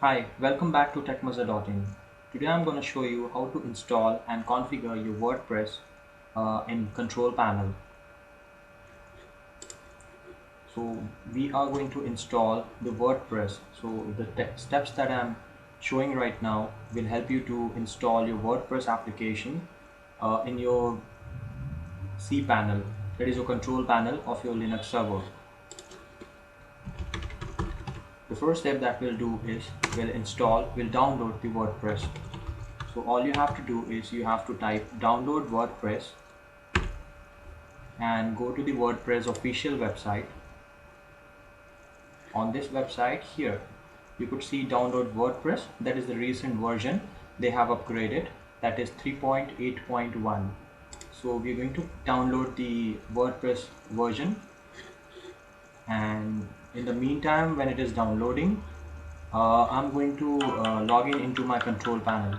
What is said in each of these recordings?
Hi, welcome back to techmuzza.in. Today I'm going to show you how to install and configure your WordPress in control panel. So we are going to install the WordPress. So the steps that I'm showing right now will help you to install your WordPress application in your cPanel, that is your control panel of your Linux server. The first step that we'll do is we'll download the WordPress. So all you have to do is you have to type download WordPress and go to the WordPress official website. On this website here you could see download WordPress, that is the recent version they have upgraded, that is 3.8.1. so we're going to download the WordPress version, and in the meantime when it is downloading I'm going to log in into my control panel.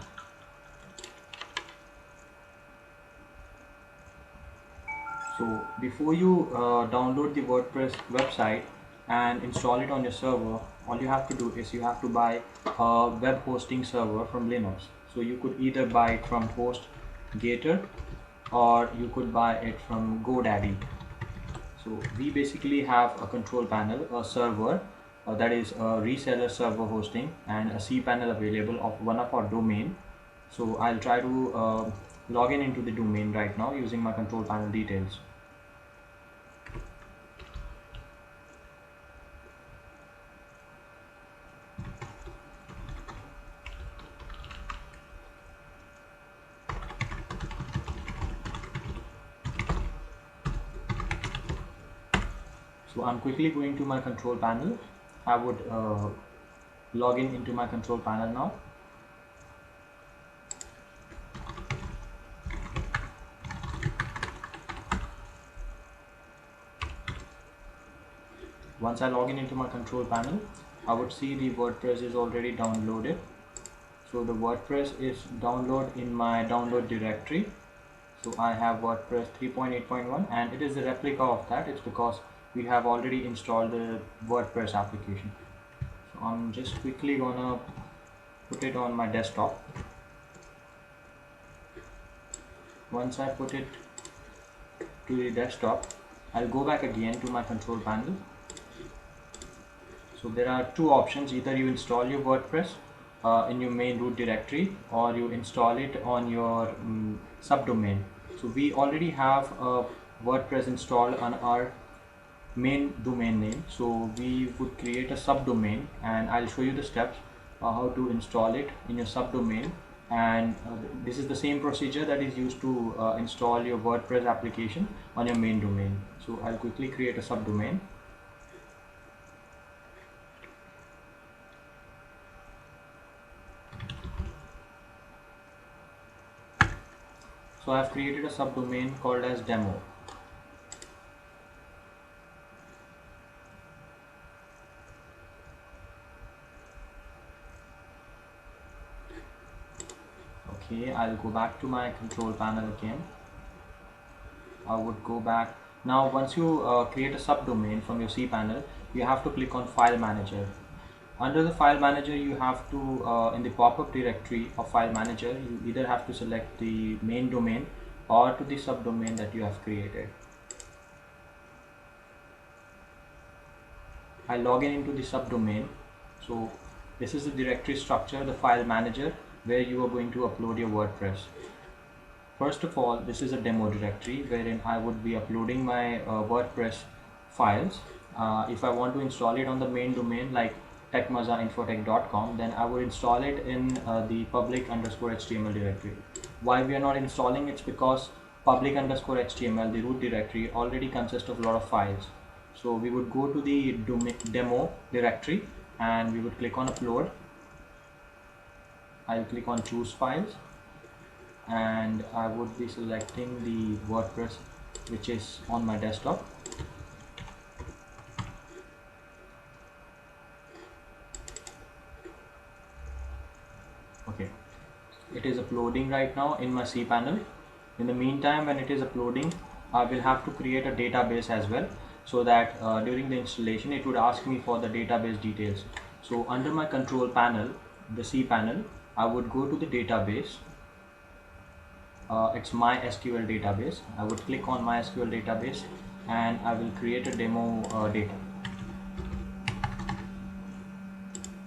So before you download the WordPress website and install it on your server, all you have to do is you have to buy a web hosting server from Linux. So you could either buy it from HostGator or you could buy it from GoDaddy. So we basically have a control panel, a server that is a reseller server hosting, and a cPanel available of one of our domain. So I'll try to log in into the domain right now using my control panel details. So I'm quickly going to my control panel. I would log in into my control panel now. Once I log in into my control panel, I would see the WordPress is already downloaded. So the WordPress is download in my download directory. So I have WordPress 3.8.1 and it is a replica of that. It's because we have already installed the WordPress application. So I'm just quickly gonna put it on my desktop. Once I put it to the desktop, I'll go back again to my control panel. So there are two options: either you install your WordPress in your main root directory or you install it on your subdomain. So we already have a WordPress installed on our main domain name, so we would create a subdomain and I'll show you the steps how to install it in your subdomain. And this is the same procedure that is used to install your WordPress application on your main domain. So I'll quickly create a subdomain. So I've created a subdomain called as demo. Okay, I'll go back to my control panel again. I would go back. Now once you create a subdomain from your cPanel, you have to click on File Manager. Under the File Manager, you have to, in the pop-up directory of File Manager, you either have to select the main domain or to the subdomain that you have created. I log in into the subdomain. So this is the directory structure, the File Manager, where you are going to upload your WordPress. First of all, this is a demo directory wherein I would be uploading my WordPress files. If I want to install it on the main domain like techmuzzainfotech.com, then I would install it in the public_html directory. Why we are not installing it's because public_html, the root directory, already consists of a lot of files. So we would go to the demo directory and we would click on upload. I'll click on choose files and I would be selecting the WordPress which is on my desktop. Okay, it is uploading right now in my cPanel. In the meantime, when it is uploading, I will have to create a database as well, so that during the installation it would ask me for the database details. So under my control panel, the C panel, I would go to the database. It's my SQL database. I would click on my SQL database and I will create a demo data.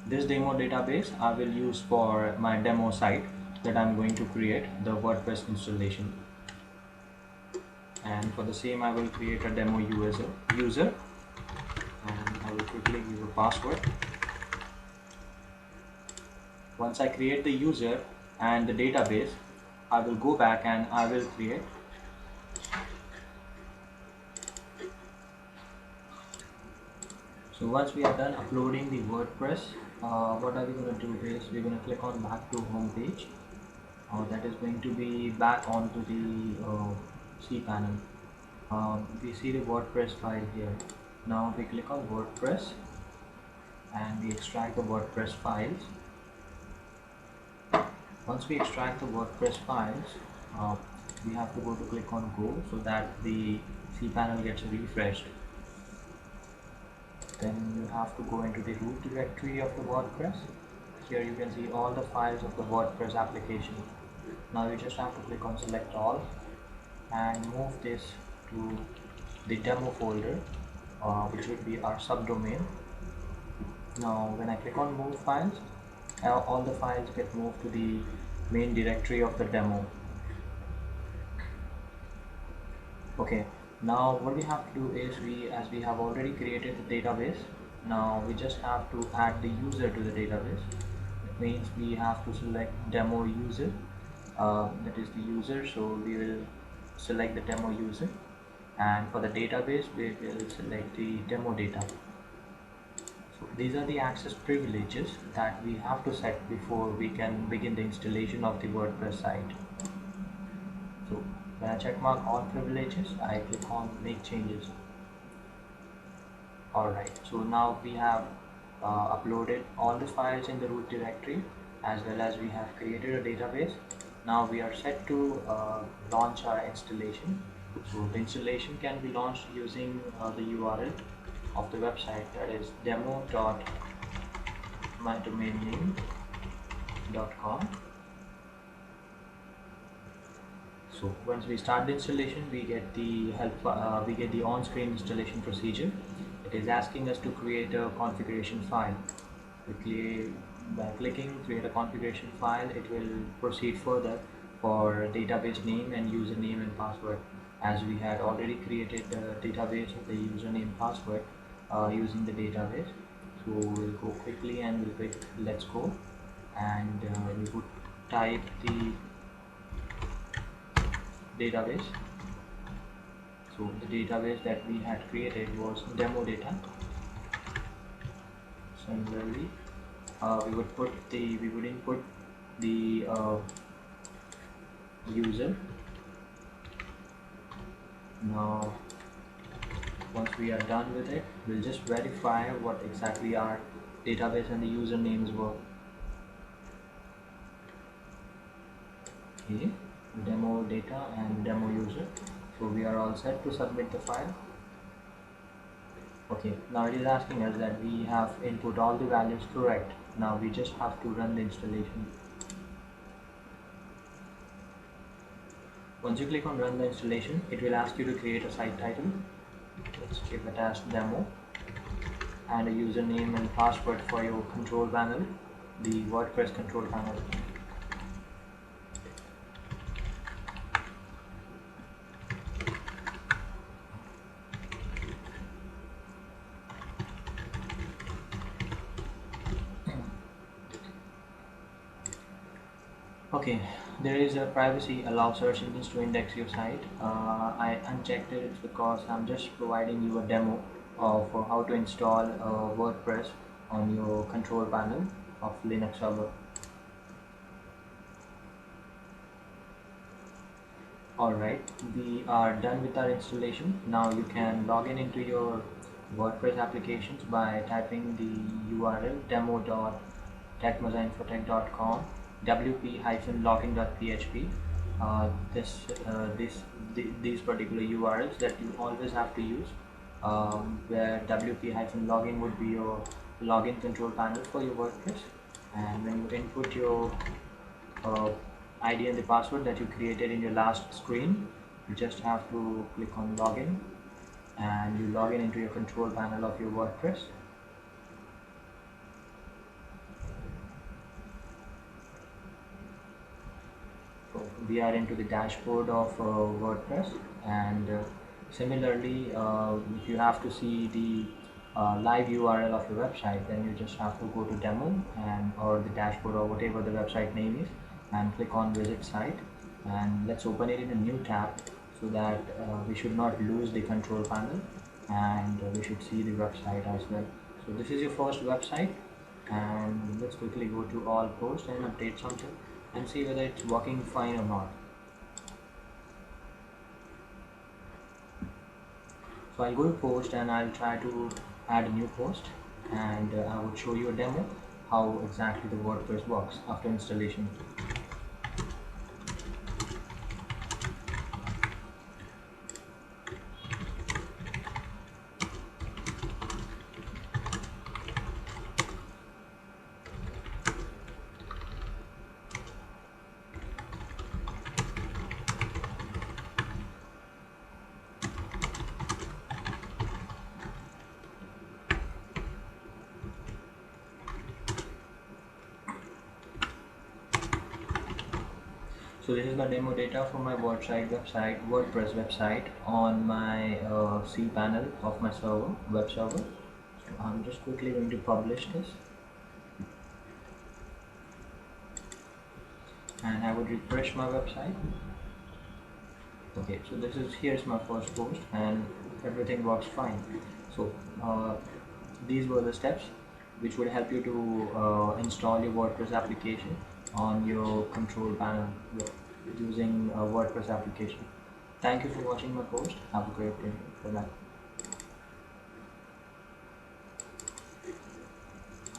This demo database I will use for my demo site that I'm going to create, the WordPress installation. And for the same I will create a demo user and I will quickly give a password. Once I create the user and the database, I will go back and I will create So once we are done uploading the WordPress, what are we going to do is we're going to click on back to home page. That is going to be back onto the C panel. We see the WordPress file here. Now we click on WordPress and we extract the WordPress files. Once we extract the WordPress files, we have to go to click on go so that the C panel gets refreshed. Then you have to go into the root directory of the WordPress. Here you can see all the files of the WordPress application. Now you just have to click on select all and move this to the demo folder, which would be our subdomain. Now when I click on move files, all the files get moved to the main directory of the demo. Okay, now what we have to do is as we have already created the database, now we just have to add the user to the database. It means we have to select demo user, that is the user, so we will select the demo user, and for the database we will select the demo data. So these are the access privileges that we have to set before we can begin the installation of the WordPress site. So when I check mark all privileges, I click on make changes. Alright, so now we have uploaded all the files in the root directory, as well as we have created a database. Now we are set to launch our installation. So the installation can be launched using the URL of the website, that is demo.mydomainname.com. So once we start the installation, we get the we get the on-screen installation procedure. It is asking us to create a configuration file. By clicking create a configuration file, it will proceed further for database name and username and password, as we had already created the database of the username password using the database. So we'll go quickly and we'll click let's go, and we would type the database. So the database that we had created was demo data. Similarly, we would input the user. Now once we are done with it, we'll just verify what exactly our database and the usernames were. Okay, demo data and demo user. So we are all set to submit the file. Okay, now it is asking us that we have input all the values correct. Now we just have to run the installation. Once you click on run the installation, it will ask you to create a site title. Let's give it as demo, and a username and password for your control panel, the WordPress control panel. Okay, there is a privacy allow search engines to index your site. I unchecked it. It's because I'm just providing you a demo of how to install WordPress on your control panel of Linux server. Alright, we are done with our installation. Now you can log in into your WordPress applications by typing the URL demo.techmazinfotech.com wp-login.php. These particular URLs that you always have to use, where wp-login would be your login control panel for your WordPress, and when you input your uh, ID and the password that you created in your last screen, you just have to click on login and you log in into your control panel of your WordPress. So we are into the dashboard of WordPress, and similarly, if you have to see the live URL of your website, then you just have to go to demo and or the dashboard or whatever the website name is, and click on visit site, and let's open it in a new tab so that we should not lose the control panel, and we should see the website as well. So this is your first website, and let's quickly go to all posts and update something and see whether it's working fine or not. So I'll go to post and I'll try to add a new post, and I would show you a demo how exactly the WordPress works after installation. So this is the demo data for my WordPress website on my C panel of my server, web server. So I'm just quickly going to publish this, and I would refresh my website. Okay, so here's my first post, and everything works fine. So these were the steps which would help you to install your WordPress application on your control panel using a WordPress application. Thank you for watching my post. Have a great day. Bye bye.